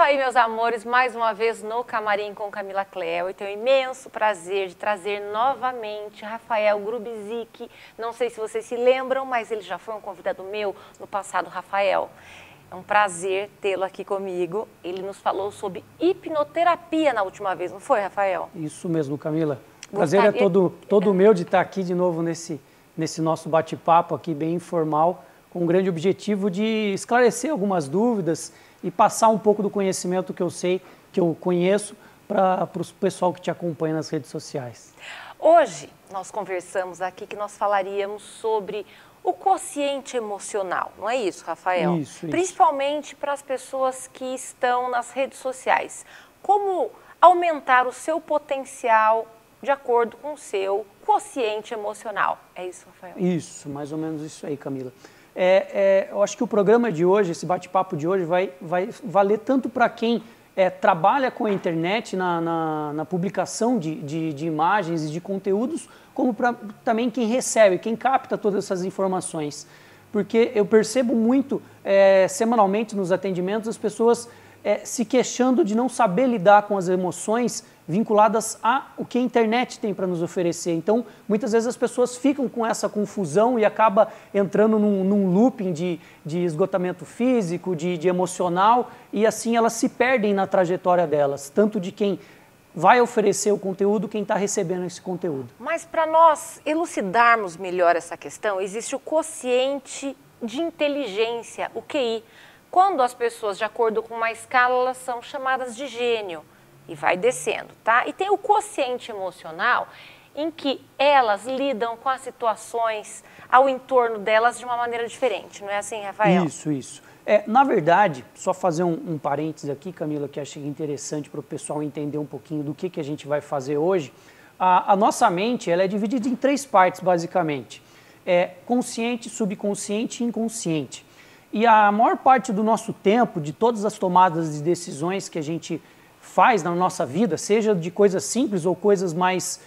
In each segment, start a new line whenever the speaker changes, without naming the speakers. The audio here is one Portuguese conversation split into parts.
aí, meus amores, mais uma vez no Camarim com Camila Cléo. E tenho o imenso prazer de trazer novamente Rafael Grubizic. Não sei se vocês se lembram, mas ele já foi um convidado meu no passado, Rafael. É um prazer tê-lo aqui comigo. Ele nos falou sobre hipnoterapia na última vez, não foi, Rafael?
Isso mesmo, Camila. O prazer é todo meu de estar aqui de novo nesse nosso bate-papo aqui, bem informal, com o grande objetivo de esclarecer algumas dúvidas e passar um pouco do conhecimento que eu sei, que eu conheço, para o pessoal que te acompanha nas redes sociais.
Hoje nós conversamos aqui que nós falaríamos sobre o quociente emocional, não é isso, Rafael?
Isso.
Principalmente para as pessoas que estão nas redes sociais. Como aumentar o seu potencial de acordo com o seu quociente emocional. É isso, Rafael?
Isso, mais ou menos isso aí, Camila. Eu acho que o programa de hoje, esse bate-papo de hoje, vai valer tanto para quem trabalha com a internet na publicação de imagens e de conteúdos, como para também quem recebe, quem capta todas essas informações. Porque eu percebo muito, semanalmente nos atendimentos, as pessoas se queixando de não saber lidar com as emoções vinculadas a o que a internet tem para nos oferecer. Então, muitas vezes as pessoas ficam com essa confusão e acaba entrando num looping de esgotamento físico, de emocional, e assim elas se perdem na trajetória delas, tanto de quem vai oferecer o conteúdo, quem está recebendo esse conteúdo.
Mas para nós elucidarmos melhor essa questão, existe o quociente de inteligência, o QI. Quando as pessoas, de acordo com uma escala, elas são chamadas de gênio. E vai descendo, tá? E tem o quociente emocional, em que elas lidam com as situações ao entorno delas de uma maneira diferente, não é assim, Rafael?
Isso. Na verdade, só fazer um parênteses aqui, Camila, que achei interessante para o pessoal entender um pouquinho do que a gente vai fazer hoje. A nossa mente, ela é dividida em 3 partes, basicamente. Consciente, subconsciente e inconsciente. E a maior parte do nosso tempo, de todas as tomadas de decisões que a gente faz na nossa vida, seja de coisas simples ou coisas mais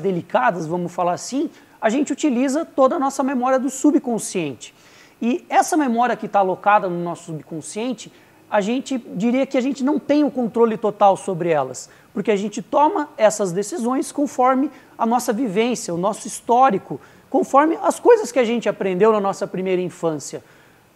delicadas, vamos falar assim, a gente utiliza toda a nossa memória do subconsciente. E essa memória que está alocada no nosso subconsciente, a gente diria que a gente não tem o controle total sobre elas, porque a gente toma essas decisões conforme a nossa vivência, o nosso histórico, conforme as coisas que a gente aprendeu na nossa primeira infância,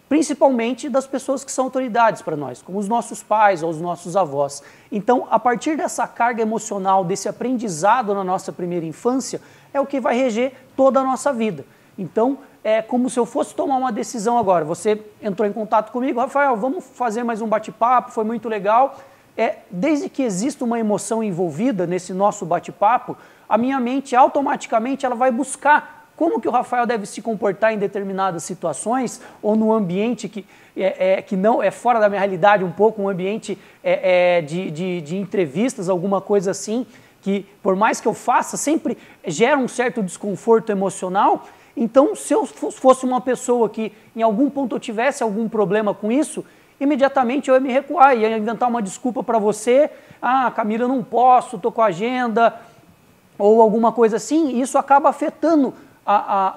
principalmente das pessoas que são autoridades para nós, como os nossos pais ou os nossos avós. Então, a partir dessa carga emocional, desse aprendizado na nossa primeira infância, é o que vai reger toda a nossa vida. Então, é como se eu fosse tomar uma decisão agora. Você entrou em contato comigo, Rafael, vamos fazer mais um bate-papo, foi muito legal. Desde que exista uma emoção envolvida nesse nosso bate-papo, a minha mente automaticamente ela vai buscar como que o Rafael deve se comportar em determinadas situações ou no ambiente que não é fora da minha realidade um pouco, um ambiente de entrevistas, alguma coisa assim, que por mais que eu faça, sempre gera um certo desconforto emocional. Então, se eu fosse uma pessoa que em algum ponto eu tivesse algum problema com isso, imediatamente eu ia me recuar, ia inventar uma desculpa para você, Camila, eu não posso, estou com a agenda, ou alguma coisa assim, e isso acaba afetando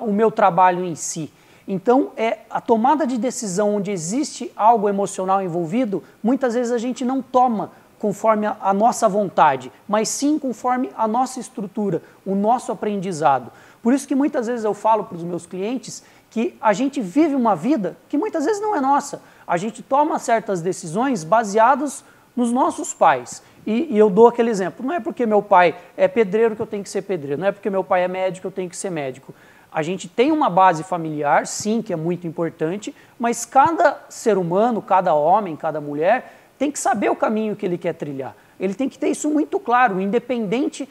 o meu trabalho em si. Então, a tomada de decisão onde existe algo emocional envolvido, muitas vezes a gente não toma conforme a nossa vontade, mas sim conforme a nossa estrutura, o nosso aprendizado. Por isso que muitas vezes eu falo para os meus clientes que a gente vive uma vida que muitas vezes não é nossa. A gente toma certas decisões baseadas nos nossos pais. E eu dou aquele exemplo, não é porque meu pai é pedreiro que eu tenho que ser pedreiro, não é porque meu pai é médico que eu tenho que ser médico. A gente tem uma base familiar, sim, que é muito importante, mas cada ser humano, cada homem, cada mulher, tem que saber o caminho que ele quer trilhar. Ele tem que ter isso muito claro, independente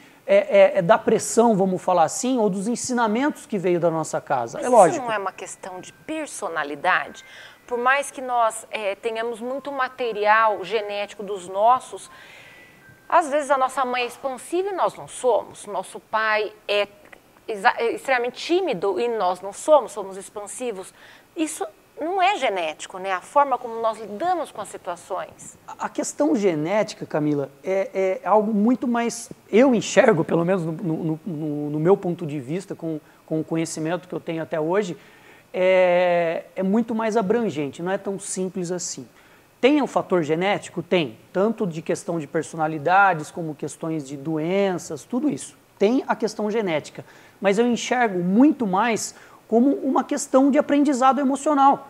da pressão, vamos falar assim, ou dos ensinamentos que veio da nossa casa.
Mas
é lógico.
Isso não é uma questão de personalidade? Por mais que nós tenhamos muito material genético dos nossos, às vezes a nossa mãe é expansiva e nós não somos. Nosso pai é extremamente tímido e nós não somos expansivos. Isso não é genético, né? A forma como nós lidamos com as situações.
A questão genética, Camila, é algo muito mais... Eu enxergo, pelo menos no meu ponto de vista, com o conhecimento que eu tenho até hoje, é muito mais abrangente, não é tão simples assim. Tem um fator genético? Tem. Tanto de questão de personalidades, como questões de doenças, tudo isso. Tem a questão genética. Mas eu enxergo muito mais como uma questão de aprendizado emocional.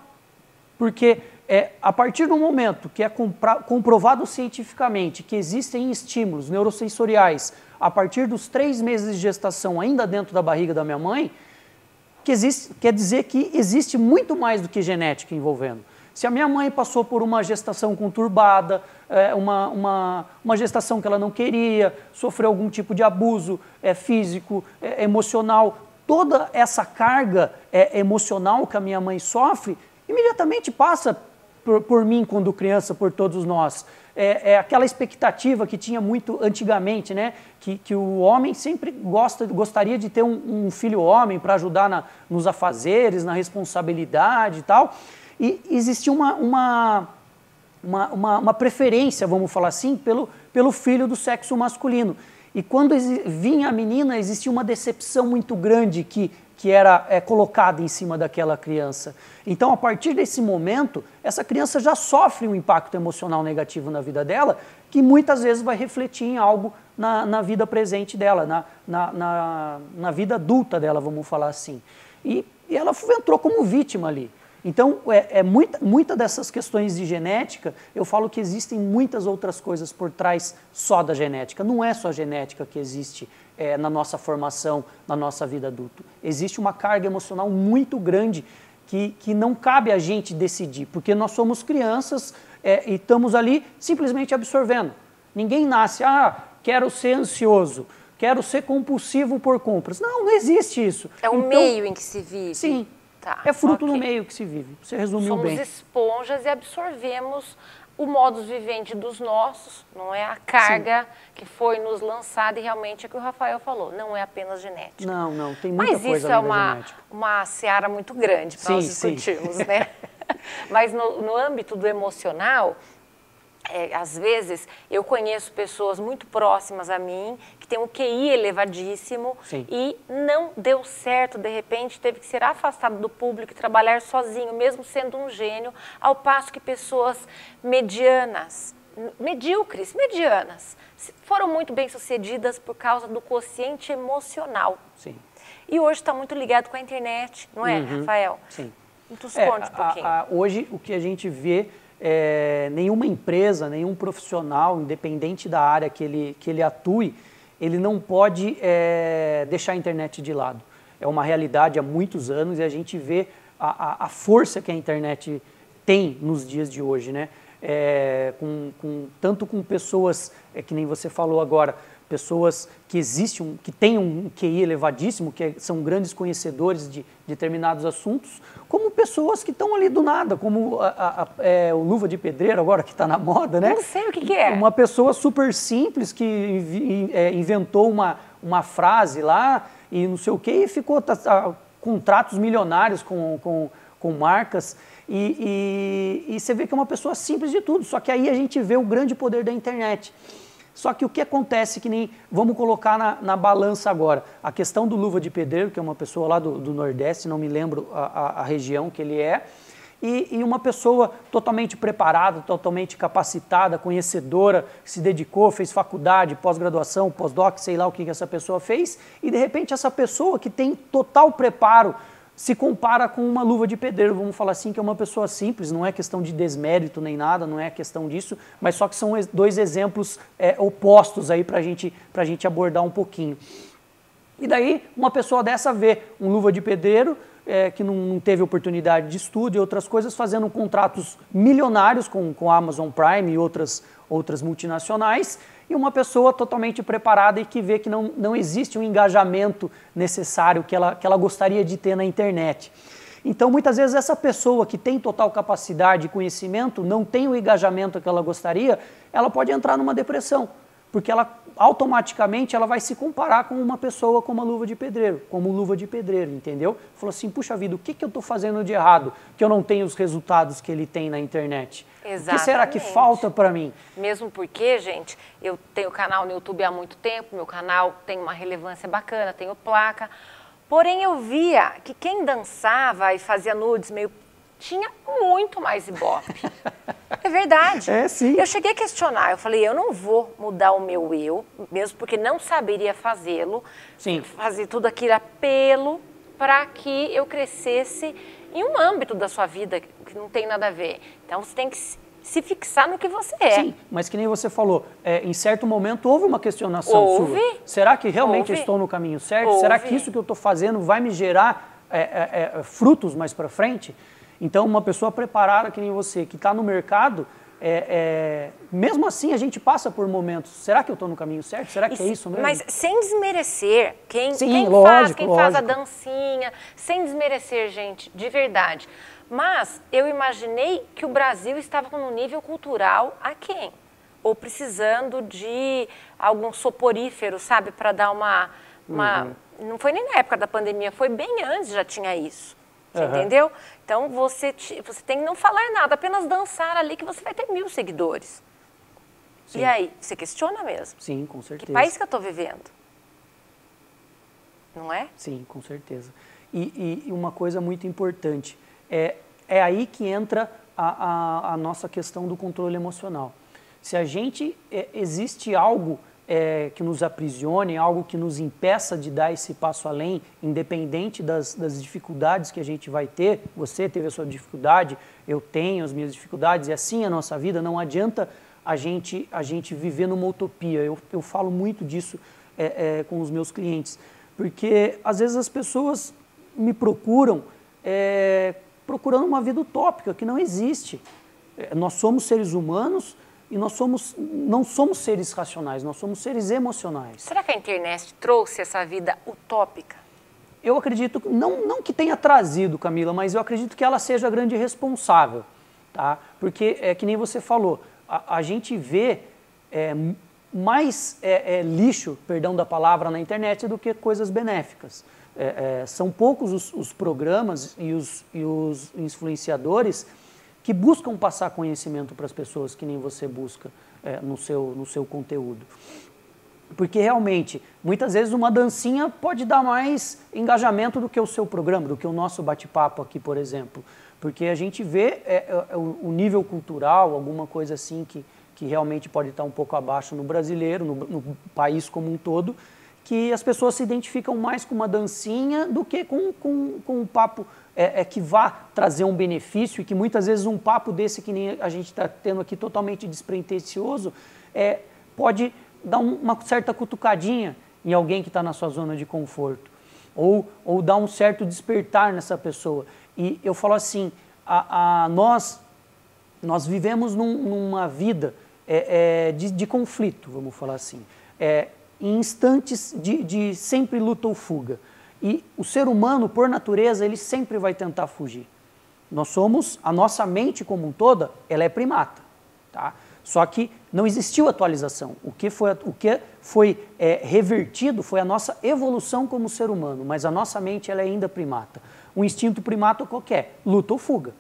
Porque a partir do momento que é comprovado cientificamente que existem estímulos neurosensoriais a partir dos 3 meses de gestação, ainda dentro da barriga da minha mãe, quer dizer que existe muito mais do que genética envolvendo. Se a minha mãe passou por uma gestação conturbada, uma gestação que ela não queria, sofreu algum tipo de abuso físico, emocional, toda essa carga emocional que a minha mãe sofre, imediatamente passa por mim quando criança, por todos nós. Aquela expectativa que tinha muito antigamente, né? Que o homem sempre gostaria de ter um filho homem para ajudar nos afazeres, na responsabilidade e tal. E existia uma preferência, vamos falar assim, pelo filho do sexo masculino. E quando vinha a menina, existia uma decepção muito grande que era colocada em cima daquela criança. Então, a partir desse momento, essa criança já sofre um impacto emocional negativo na vida dela, que muitas vezes vai refletir em algo na vida presente dela, na vida adulta dela, vamos falar assim. E ela entrou como vítima ali. Então, muita dessas questões de genética, eu falo que existem muitas outras coisas por trás só da genética. Não é só a genética que existe na nossa formação, na nossa vida adulta. Existe uma carga emocional muito grande que não cabe a gente decidir, porque nós somos crianças e estamos ali simplesmente absorvendo. Ninguém nasce, quero ser ansioso, quero ser compulsivo por compras. Não existe isso.
É o meio em que se vive.
Sim. Tá, é fruto do meio que se vive. Você resumiu bem.
Somos esponjas e absorvemos o modus vivendi dos nossos, não é a carga que foi nos lançada e realmente é o que o Rafael falou, não é apenas genética.
Não, tem muita coisa.
Mas isso é uma seara muito grande para nós discutirmos, né? Mas no âmbito do emocional, às vezes eu conheço pessoas muito próximas a mim que têm um QI elevadíssimo. Sim. E não deu certo, de repente teve que ser afastado do público e trabalhar sozinho, mesmo sendo um gênio, ao passo que pessoas medianas, foram muito bem-sucedidas por causa do quociente emocional. Sim. E hoje está muito ligado com a internet, não é, Rafael?
Sim.
Nos conte um pouquinho.
Hoje o que a gente vê nenhuma empresa, nenhum profissional, independente da área que ele atue, ele não pode deixar a internet de lado. É uma realidade há muitos anos e a gente vê a força que a internet tem nos dias de hoje, né? Tanto com pessoas, que nem você falou agora, pessoas que têm um QI elevadíssimo, que são grandes conhecedores de determinados assuntos, como pessoas que estão ali do nada, como o Luva de Pedreiro agora, que está na moda, né?
Não sei o que é.
Uma pessoa super simples que inventou uma frase lá e não sei o quê, e ficou contratos milionários com marcas, e você vê que é uma pessoa simples de tudo, só que aí a gente vê o grande poder da internet. Só que o que acontece, que nem, vamos colocar na balança agora, a questão do Luva de Pedreiro, que é uma pessoa lá do Nordeste, não me lembro a região que ele é, e uma pessoa totalmente preparada, totalmente capacitada, conhecedora, que se dedicou, fez faculdade, pós-graduação, pós-doc, sei lá o que essa pessoa fez, e de repente essa pessoa que tem total preparo se compara com uma luva de pedreiro, vamos falar assim, que é uma pessoa simples, não é questão de desmérito nem nada, não é questão disso, mas só que são dois exemplos opostos aí para a gente abordar um pouquinho. E daí uma pessoa dessa vê um luva de pedreiro que não teve oportunidade de estudo e outras coisas, fazendo contratos milionários com a Amazon Prime e outras multinacionais, e uma pessoa totalmente preparada e que vê que não existe um engajamento necessário que ela gostaria de ter na internet. Então, muitas vezes, essa pessoa que tem total capacidade e conhecimento, não tem o engajamento que ela gostaria, ela pode entrar numa depressão, porque ela automaticamente ela vai se comparar com uma pessoa como a luva de pedreiro, entendeu? Falou assim, puxa vida, o que eu estou fazendo de errado que eu não tenho os resultados que ele tem na internet?
Exatamente.
O que será que falta para mim?
Mesmo porque, gente, eu tenho canal no YouTube há muito tempo, meu canal tem uma relevância bacana, tenho placa, porém eu via que quem dançava e fazia nudes meio tinha muito mais ibope. verdade.
É, sim.
Eu cheguei a questionar, eu falei, eu não vou mudar o meu eu, mesmo porque não saberia fazê-lo.
Sim.
Fazer tudo aquilo apelo para que eu crescesse em um âmbito da sua vida que não tem nada a ver. Então, você tem que se fixar no que você é.
Sim, mas que nem você falou, em certo momento houve uma questionação
Houve.
sua. Será que realmente eu
Houve.
estou no caminho certo?
Houve.
Será que isso que eu estou fazendo vai me gerar frutos mais para frente? Então, uma pessoa preparada que nem você, que está no mercado, mesmo assim a gente passa por momentos. Será que eu estou no caminho certo? Será que é isso mesmo?
Mas sem desmerecer quem
lógico,
faz a dancinha, sem desmerecer, gente, de verdade. Mas eu imaginei que o Brasil estava com um nível cultural aquém, ou precisando de algum soporífero, sabe, para dar uma... Não foi nem na época da pandemia, foi bem antes já tinha isso. Você entendeu? Então, você tem que não falar nada, apenas dançar ali que você vai ter 1000 seguidores. Sim. E aí, você questiona mesmo?
Sim, com certeza.
Que país que eu estou vivendo? Não é?
Sim, com certeza. E uma coisa muito importante, é aí que entra a nossa questão do controle emocional. Se a gente, existe algo que nos aprisione, algo que nos impeça de dar esse passo além, independente das dificuldades que a gente vai ter, você teve a sua dificuldade, eu tenho as minhas dificuldades, e assim é a nossa vida, não adianta a gente viver numa utopia. Eu falo muito disso com os meus clientes, porque às vezes as pessoas me procuram procurando uma vida utópica, que não existe. Nós somos seres humanos, e nós não somos seres racionais, nós somos seres emocionais.
Será que a internet trouxe essa vida utópica?
Eu acredito, não que tenha trazido, Camila, mas eu acredito que ela seja a grande responsável, tá? Porque, que nem você falou, a gente vê mais lixo, perdão da palavra, na internet do que coisas benéficas. São poucos os programas e os influenciadores que buscam passar conhecimento para as pessoas, que nem você busca no seu conteúdo. Porque realmente, muitas vezes uma dancinha pode dar mais engajamento do que o seu programa, do que o nosso bate-papo aqui, por exemplo. Porque a gente vê o nível cultural, alguma coisa assim que realmente pode estar um pouco abaixo no brasileiro, no país como um todo, que as pessoas se identificam mais com uma dancinha do que com um papo que vá trazer um benefício, e que muitas vezes um papo desse que nem a gente está tendo aqui totalmente despretensioso pode dar uma certa cutucadinha em alguém que está na sua zona de conforto, ou dar um certo despertar nessa pessoa. E eu falo assim, nós vivemos numa vida de conflito, vamos falar assim, em instantes de sempre luta ou fuga. E o ser humano, por natureza, ele sempre vai tentar fugir. A nossa mente como um toda, ela é primata, tá? Só que não existiu atualização. O que foi revertido foi a nossa evolução como ser humano, mas a nossa mente ela é ainda primata. Um instinto primata qualquer, luta ou fuga.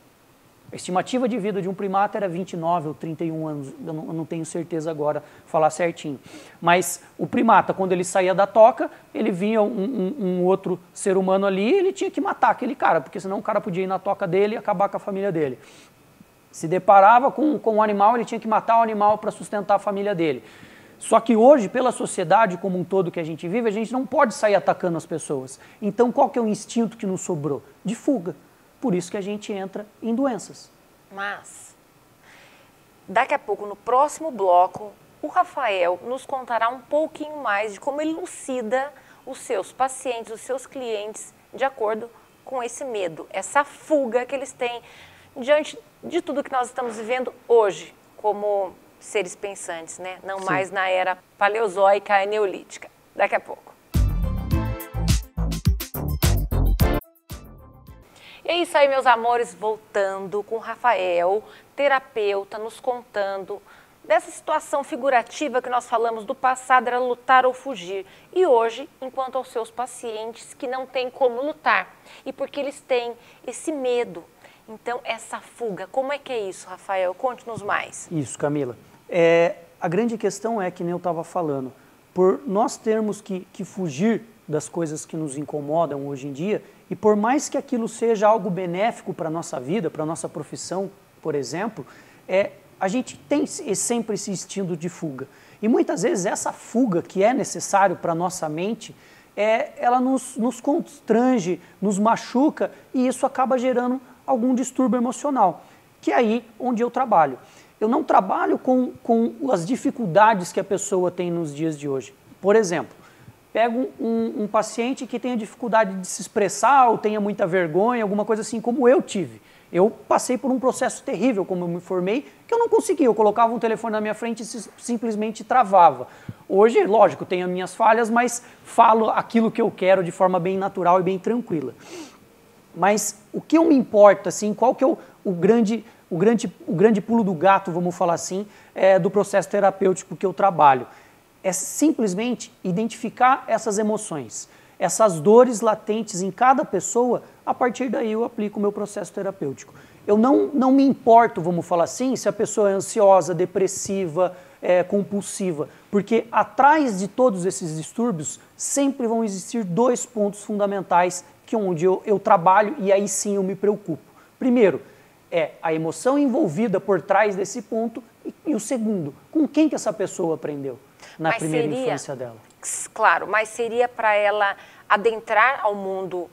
A estimativa de vida de um primata era 29 ou 31 anos, eu não tenho certeza agora falar certinho. Mas o primata, quando ele saía da toca, ele via um outro ser humano ali e ele tinha que matar aquele cara, porque senão o cara podia ir na toca dele e acabar com a família dele. Se deparava com um animal, ele tinha que matar o animal para sustentar a família dele. Só que hoje, pela sociedade como um todo que a gente vive, a gente não pode sair atacando as pessoas. Então, qual que é o instinto que nos sobrou? De fuga. Por isso que a gente entra em doenças.
Mas, daqui a pouco, no próximo bloco, o Rafael nos contará um pouquinho mais de como ele elucida os seus pacientes, os seus clientes, de acordo com esse medo, essa fuga que eles têm diante de tudo que nós estamos vivendo hoje, como seres pensantes, né? Não Sim. mais na era paleozoica e neolítica. Daqui a pouco. E é isso aí, meus amores, voltando com o Rafael, terapeuta, nos contando dessa situação figurativa que nós falamos do passado, era lutar ou fugir. E hoje, enquanto aos seus pacientes que não têm como lutar, e porque eles têm esse medo. Então, essa fuga, como é que é isso, Rafael? Conte-nos mais.
Isso, Camila. A grande questão é, que nem eu estava falando, por nós termos que fugir das coisas que nos incomodam hoje em dia, e por mais que aquilo seja algo benéfico para a nossa vida, para a nossa profissão, por exemplo, a gente tem sempre esse instinto de fuga. E muitas vezes essa fuga que é necessário para a nossa mente, ela nos constrange, nos machuca e isso acaba gerando algum distúrbio emocional, que é aí onde eu trabalho. Eu não trabalho com as dificuldades que a pessoa tem nos dias de hoje. Por exemplo, pego um paciente que tenha dificuldade de se expressar ou tenha muita vergonha, alguma coisa assim, como eu tive. Eu passei por um processo terrível, como eu me formei, que eu não conseguia. Eu colocava um telefone na minha frente e simplesmente travava. Hoje, lógico, tenho as minhas falhas, mas falo aquilo que eu quero de forma bem natural e bem tranquila. Mas o que eu me importa, assim, qual que é o grande pulo do gato, vamos falar assim, do processo terapêutico que eu trabalho? É simplesmente identificar essas emoções, essas dores latentes em cada pessoa. A partir daí eu aplico o meu processo terapêutico. Eu não me importo, vamos falar assim, se a pessoa é ansiosa, depressiva, compulsiva, porque atrás de todos esses distúrbios sempre vão existir dois pontos fundamentais que onde eu trabalho e aí sim eu me preocupo. Primeiro, a emoção envolvida por trás desse ponto e o segundo, com quem que essa pessoa aprendeu na primeira infância dela.
Claro, mas seria para ela adentrar ao mundo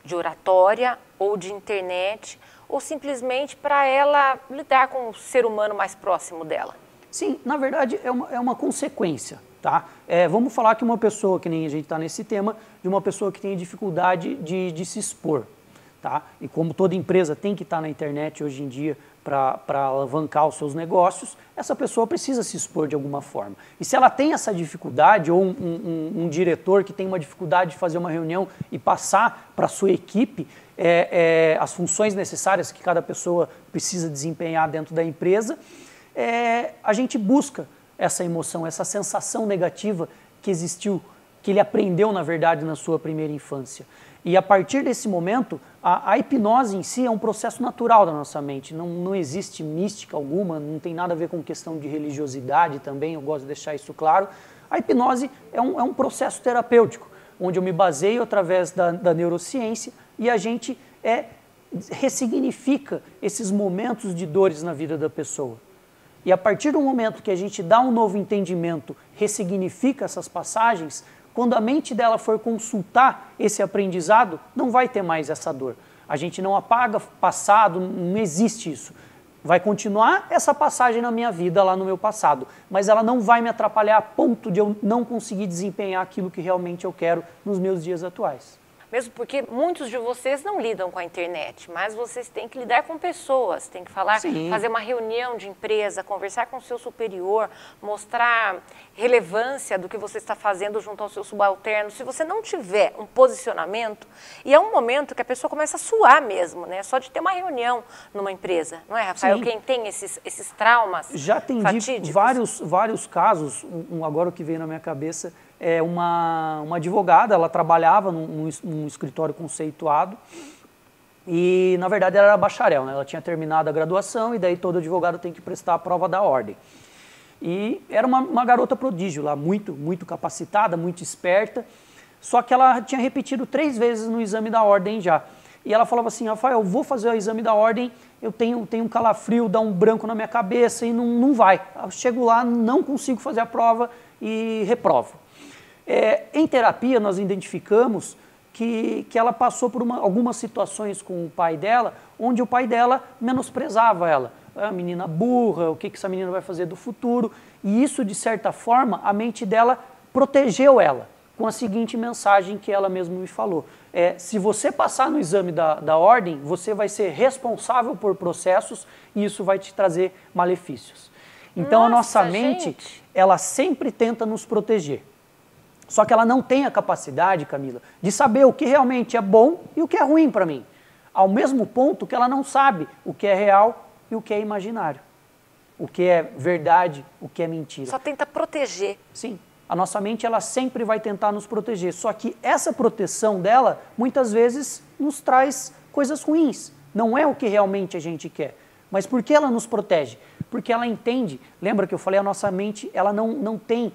de oratória ou de internet ou simplesmente para ela lidar com o ser humano mais próximo dela?
Sim, na verdade é uma consequência, tá? Vamos falar que uma pessoa, que nem a gente está nesse tema, de uma pessoa que tem dificuldade de se expor, tá? E como toda empresa tem que estar na internet hoje em dia para alavancar os seus negócios, essa pessoa precisa se expor de alguma forma. E se ela tem essa dificuldade, ou um diretor que tem uma dificuldade de fazer uma reunião e passar para a sua equipe as funções necessárias que cada pessoa precisa desempenhar dentro da empresa, a gente busca essa emoção, essa sensação negativa que existiu, que ele aprendeu, na verdade, na sua primeira infância. E a partir desse momento, a hipnose em si é um processo natural da nossa mente, não existe mística alguma, não tem nada a ver com questão de religiosidade também, eu gosto de deixar isso claro. A hipnose é um processo terapêutico, onde eu me baseio através da neurociência e a gente ressignifica esses momentos de dores na vida da pessoa. E a partir do momento que a gente dá um novo entendimento, ressignifica essas passagens, quando a mente dela for consultar esse aprendizado, não vai ter mais essa dor. A gente não apaga passado, não existe isso. Vai continuar essa passagem na minha vida, lá no meu passado, mas ela não vai me atrapalhar a ponto de eu não conseguir desempenhar aquilo que realmente eu quero nos meus dias atuais.
Mesmo porque muitos de vocês não lidam com a internet, mas vocês têm que lidar com pessoas, têm que falar,
Sim.
fazer uma reunião de empresa, conversar com o seu superior, mostrar relevância do que você está fazendo junto ao seu subalterno. Se você não tiver um posicionamento, e é um momento que a pessoa começa a suar mesmo, né? Só de ter uma reunião numa empresa, não é, Rafael?
Sim.
Quem tem esses traumas
Já atendi
fatídicos.
vários casos, agora o que veio na minha cabeça é uma advogada, ela trabalhava num escritório conceituado e, na verdade, ela era bacharel, né? Ela tinha terminado a graduação e daí todo advogado tem que prestar a prova da ordem. E era uma garota prodígio lá, muito capacitada, muito esperta, só que ela tinha repetido 3 vezes no exame da ordem já. E ela falava assim, Rafael, eu vou fazer o exame da ordem, eu tenho um calafrio, dá um branco na minha cabeça e não vai. Eu chego lá, não consigo fazer a prova e reprovo. Em terapia, nós identificamos que ela passou por algumas situações com o pai dela, onde o pai dela menosprezava ela. A menina burra, o que essa menina vai fazer do futuro? E isso, de certa forma, a mente dela protegeu ela, com a seguinte mensagem que ela mesma me falou. Se você passar no exame da ordem, você vai ser responsável por processos e isso vai te trazer malefícios. Então, a nossa mente, ela sempre tenta nos proteger. Só que ela não tem a capacidade, Camila, de saber o que realmente é bom e o que é ruim para mim. Ao mesmo ponto que ela não sabe o que é real e o que é imaginário. O que é verdade, o que é mentira.
Só tenta proteger.
Sim, a nossa mente ela sempre vai tentar nos proteger. Só que essa proteção dela, muitas vezes, nos traz coisas ruins. Não é o que realmente a gente quer. Mas por que ela nos protege? Porque ela entende, lembra que eu falei, a nossa mente ela não tem...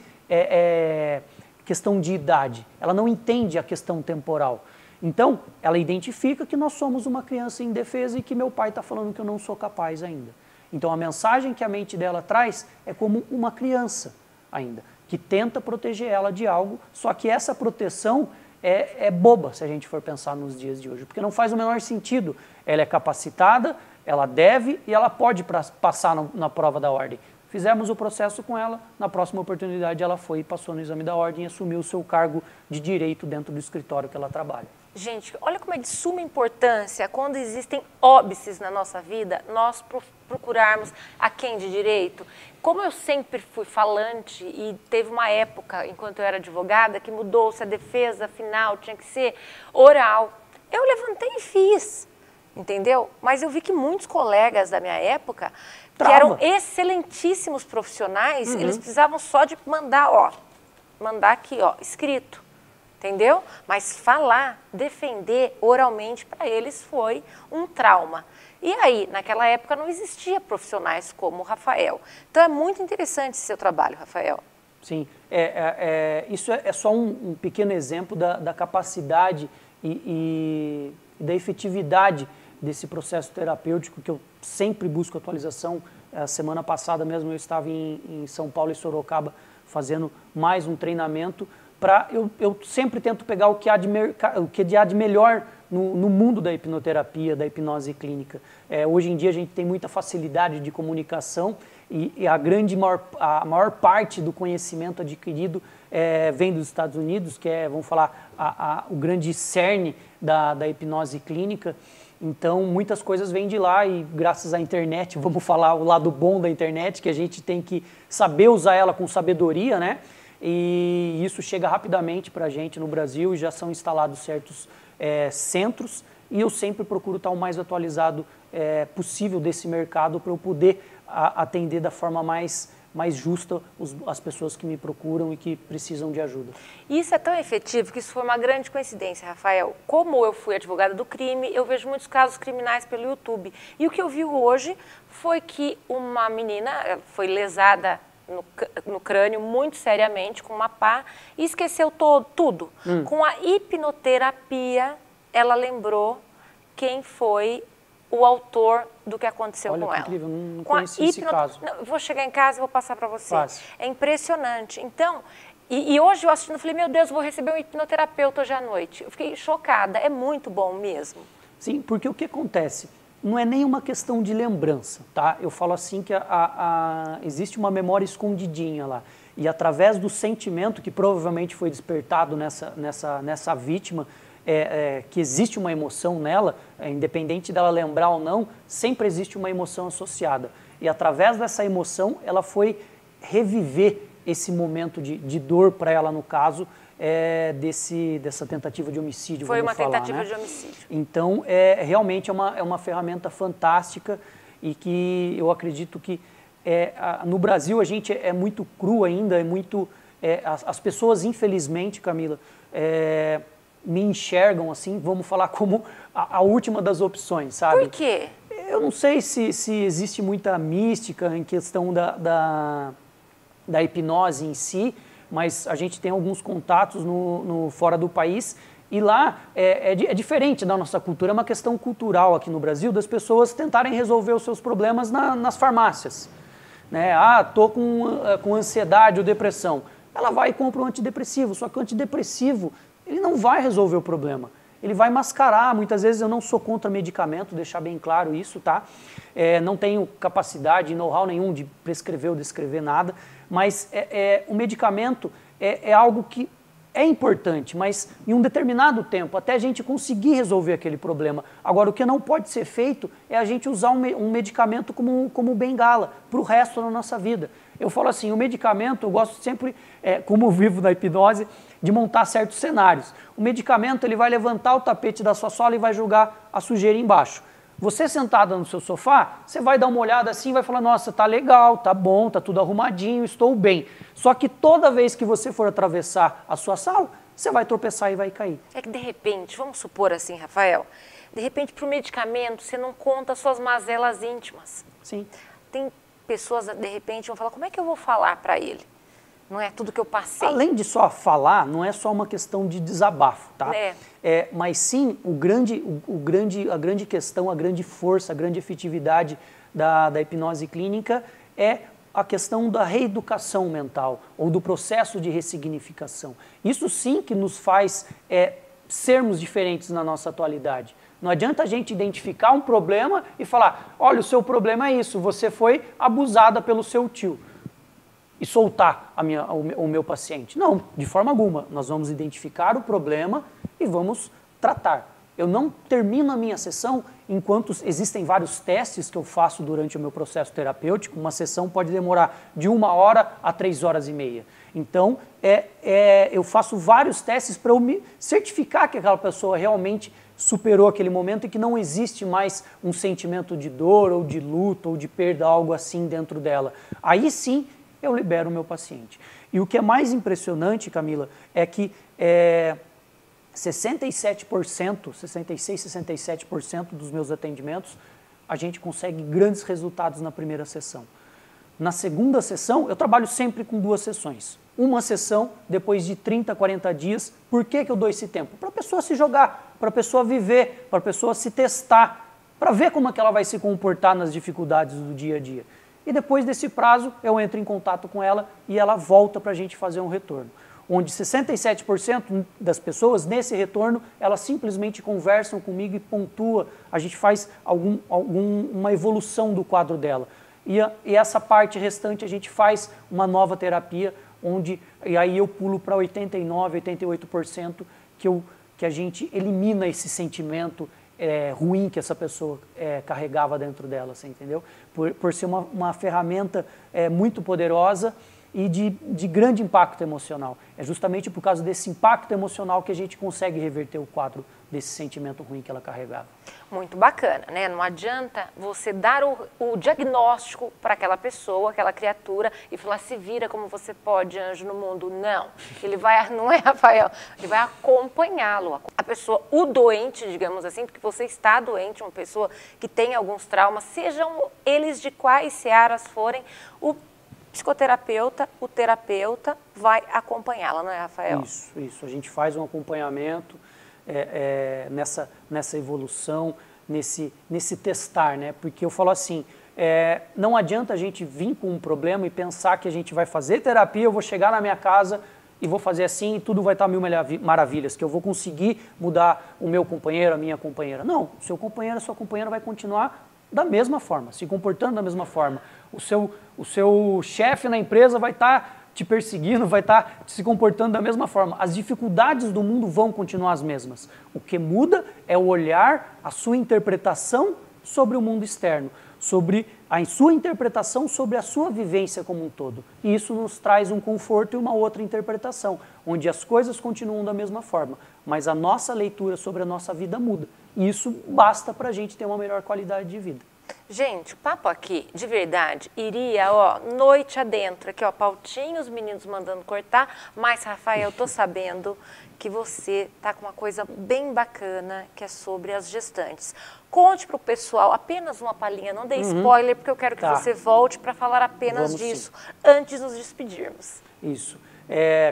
questão de idade, ela não entende a questão temporal. Então, ela identifica que nós somos uma criança indefesa e que meu pai está falando que eu não sou capaz ainda. Então a mensagem que a mente dela traz é como uma criança ainda, que tenta proteger ela de algo, só que essa proteção é boba se a gente for pensar nos dias de hoje, porque não faz o menor sentido. Ela é capacitada, ela deve e ela pode passar na prova da ordem. Fizemos o processo com ela, na próxima oportunidade ela foi e passou no exame da ordem e assumiu o seu cargo de direito dentro do escritório que ela trabalha.
Gente, olha como é de suma importância quando existem óbices na nossa vida, nós procurarmos a quem de direito. Como eu sempre fui falante e teve uma época, enquanto eu era advogada, que mudou-se a defesa final, tinha que ser oral. Eu levantei e fiz, entendeu? Mas eu vi que muitos colegas da minha época, que eram excelentíssimos profissionais, eles precisavam só de mandar aqui, escrito. Entendeu? Mas falar, defender oralmente para eles foi um trauma. E aí, naquela época não existia profissionais como o Rafael. Então é muito interessante esse seu trabalho, Rafael.
Sim, isso é só um pequeno exemplo da capacidade e da efetividade desse processo terapêutico que eu sempre busco atualização. A semana passada mesmo eu estava em São Paulo e Sorocaba fazendo mais um treinamento. Eu sempre tento pegar o que há de melhor no mundo da hipnoterapia, da hipnose clínica. Hoje em dia a gente tem muita facilidade de comunicação e a maior parte do conhecimento adquirido vem dos Estados Unidos, que vamos falar, o grande cerne da hipnose clínica. Então, muitas coisas vêm de lá e graças à internet, vamos falar o lado bom da internet, que a gente tem que saber usar ela com sabedoria, né? E isso chega rapidamente para a gente no Brasil e já são instalados certos centros e eu sempre procuro estar o mais atualizado possível desse mercado para eu poder atender da forma mais justa as pessoas que me procuram e que precisam de ajuda.
Isso é tão efetivo que isso foi uma grande coincidência, Rafael. Como eu fui advogada do crime, eu vejo muitos casos criminais pelo YouTube. E o que eu vi hoje foi que uma menina foi lesada no crânio muito seriamente com uma pá e esqueceu tudo. Com a hipnoterapia, ela lembrou quem foi o autor do que aconteceu com ela.
Olha que incrível, não conheci esse caso.
Não, vou chegar em casa e vou passar para você.
Fácil.
É impressionante. Então, e hoje eu assistindo, falei, meu Deus, vou receber um hipnoterapeuta hoje à noite. Eu fiquei chocada, é muito bom mesmo.
Sim, porque o que acontece? Não é nem uma questão de lembrança, tá? Eu falo assim que existe uma memória escondidinha lá. E através do sentimento que provavelmente foi despertado nessa vítima, que existe uma emoção nela, independente dela lembrar ou não, sempre existe uma emoção associada. E através dessa emoção, ela foi reviver esse momento de dor para ela, no caso, dessa tentativa de homicídio.
Foi uma tentativa,
né?
de homicídio.
Então, realmente é uma ferramenta fantástica e que eu acredito que no Brasil a gente é muito cru ainda, as pessoas, infelizmente, Camila, me enxergam assim, vamos falar como a última das opções, sabe?
Por quê?
Eu não sei se existe muita mística em questão da hipnose em si, mas a gente tem alguns contatos fora do país e lá é diferente da nossa cultura, é uma questão cultural aqui no Brasil das pessoas tentarem resolver os seus problemas nas farmácias. Né? Tô com ansiedade ou depressão. Ela vai e compra um antidepressivo, só que o antidepressivo ele não vai resolver o problema. Ele vai mascarar, muitas vezes eu não sou contra medicamento, deixar bem claro isso, tá? Não tenho capacidade, know-how nenhum de prescrever ou descrever nada, mas o medicamento é algo que é importante, mas em um determinado tempo, até a gente conseguir resolver aquele problema. Agora, o que não pode ser feito é a gente usar um medicamento como bengala para o resto da nossa vida. Eu falo assim, o medicamento, eu gosto sempre, como vivo na hipnose, de montar certos cenários. O medicamento ele vai levantar o tapete da sua sola e vai jogar a sujeira embaixo. Você sentada no seu sofá, você vai dar uma olhada assim e vai falar, nossa, tá legal, tá bom, tá tudo arrumadinho, estou bem. Só que toda vez que você for atravessar a sua sala, você vai tropeçar e vai cair.
É que de repente, vamos supor assim, Rafael, de repente para o medicamento você não conta as suas mazelas íntimas.
Sim.
Tem pessoas, de repente, vão falar, como é que eu vou falar para ele? Não é tudo que eu passei.
Além de só falar, não é só uma questão de desabafo, tá? Mas sim a grande questão, a grande força, a grande efetividade da hipnose clínica é a questão da reeducação mental ou do processo de ressignificação. Isso sim que nos faz sermos diferentes na nossa atualidade. Não adianta a gente identificar um problema e falar, olha, o seu problema é isso, você foi abusada pelo seu tio, e soltar o meu paciente. Não, de forma alguma. Nós vamos identificar o problema e vamos tratar. Eu não termino a minha sessão enquanto existem vários testes que eu faço durante o meu processo terapêutico. Uma sessão pode demorar de 1 hora a 3 horas e meia. Então, eu faço vários testes para eu me certificar que aquela pessoa realmente superou aquele momento e que não existe mais um sentimento de dor ou de luto ou de perda, algo assim dentro dela. Aí sim, eu libero o meu paciente. E o que é mais impressionante, Camila, é que 66%, 67% dos meus atendimentos, a gente consegue grandes resultados na primeira sessão. Na segunda sessão, eu trabalho sempre com 2 sessões. Uma sessão, depois de 30, 40 dias. Por que eu dou esse tempo? Para a pessoa se jogar, para a pessoa viver, para a pessoa se testar, para ver como é que ela vai se comportar nas dificuldades do dia a dia. E depois desse prazo, eu entro em contato com ela e ela volta para a gente fazer um retorno. Onde 67% das pessoas, nesse retorno, elas simplesmente conversam comigo e pontua. A gente faz uma evolução do quadro dela. E essa parte restante a gente faz uma nova terapia, e aí eu pulo para 89%, 88% que a gente elimina esse sentimento ruim que essa pessoa carregava dentro dela, você entendeu? Por ser uma ferramenta muito poderosa e de grande impacto emocional. É justamente por causa desse impacto emocional que a gente consegue reverter o quadro desse sentimento ruim que ela carregava.
Muito bacana, né? Não adianta você dar o diagnóstico para aquela pessoa, aquela criatura, e falar, se vira como você pode, anjo no mundo. Não, não é, Rafael, ele vai acompanhá-lo. A pessoa, o doente, digamos assim, porque você está doente, uma pessoa que tem alguns traumas, sejam eles de quais searas forem, o psicoterapeuta, o terapeuta vai acompanhá-la, não é, Rafael?
Isso. A gente faz um acompanhamento nessa evolução, nesse testar, né? Porque eu falo assim, não adianta a gente vir com um problema e pensar que a gente vai fazer terapia, eu vou chegar na minha casa e vou fazer assim e tudo vai estar mil maravilhas, que eu vou conseguir mudar o meu companheiro, a minha companheira. Não, o seu companheiro, a sua companheira vai continuar da mesma forma, se comportando da mesma forma. O seu chefe na empresa vai estar te perseguindo, vai estar se comportando da mesma forma. As dificuldades do mundo vão continuar as mesmas. O que muda é o olhar, a sua interpretação sobre o mundo externo, sobre a sua interpretação sobre a sua vivência como um todo. E isso nos traz um conforto e uma outra interpretação, onde as coisas continuam da mesma forma, mas a nossa leitura sobre a nossa vida muda. E isso basta para a gente ter uma melhor qualidade de vida.
Gente, o papo aqui, de verdade, iria, noite adentro, aqui, pautinho, os meninos mandando cortar, mas, Rafael, eu tô sabendo que você tá com uma coisa bem bacana, que é sobre as gestantes. Conte pro pessoal, apenas uma palhinha, não dê spoiler, porque eu quero que você volte para falar apenas disso, antes de nos despedirmos.
Isso.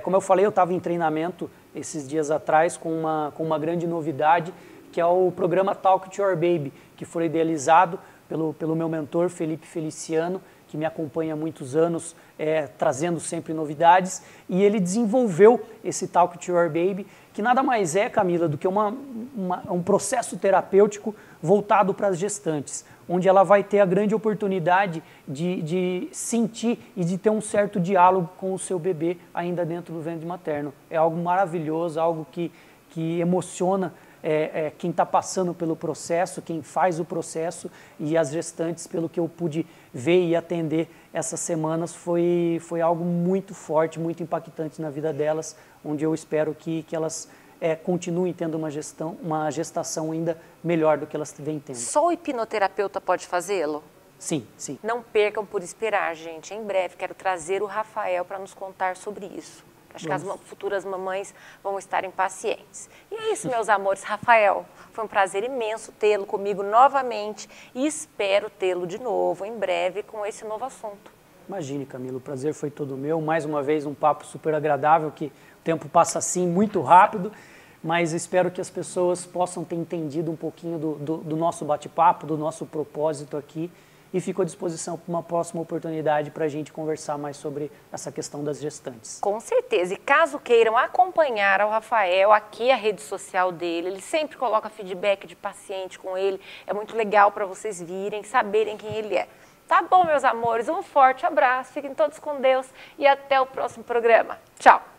Como eu falei, eu estava em treinamento esses dias atrás com uma grande novidade, que é o programa Talk to Your Baby, que foi idealizado pelo meu mentor, Felipe Feliciano, que me acompanha há muitos anos, trazendo sempre novidades, e ele desenvolveu esse Talk to Your Baby, que nada mais é, Camila, do que um processo terapêutico voltado para as gestantes, onde ela vai ter a grande oportunidade de sentir e de ter um certo diálogo com o seu bebê ainda dentro do ventre materno. É algo maravilhoso, algo que emociona quem está passando pelo processo, quem faz o processo, e as gestantes, pelo que eu pude ver e atender essas semanas, foi algo muito forte, muito impactante na vida delas, onde eu espero que elas continuem tendo uma gestação ainda melhor do que elas vêm tendo.
Só o hipnoterapeuta pode fazê-lo?
Sim, sim.
Não percam por esperar, gente. Em breve quero trazer o Rafael para nos contar sobre isso. Acho que as futuras mamães vão estar impacientes. E é isso, meus amores. Rafael, foi um prazer imenso tê-lo comigo novamente e espero tê-lo de novo em breve com esse novo assunto.
Imagine, Camila, o prazer foi todo meu. Mais uma vez, um papo super agradável, que o tempo passa assim muito rápido, mas espero que as pessoas possam ter entendido um pouquinho do nosso bate-papo, do nosso propósito aqui, e fico à disposição para uma próxima oportunidade para a gente conversar mais sobre essa questão das gestantes.
Com certeza. E caso queiram acompanhar o Rafael, aqui a rede social dele, ele sempre coloca feedback de paciente com ele. É muito legal para vocês virem, saberem quem ele é. Tá bom, meus amores? Um forte abraço, fiquem todos com Deus e até o próximo programa. Tchau!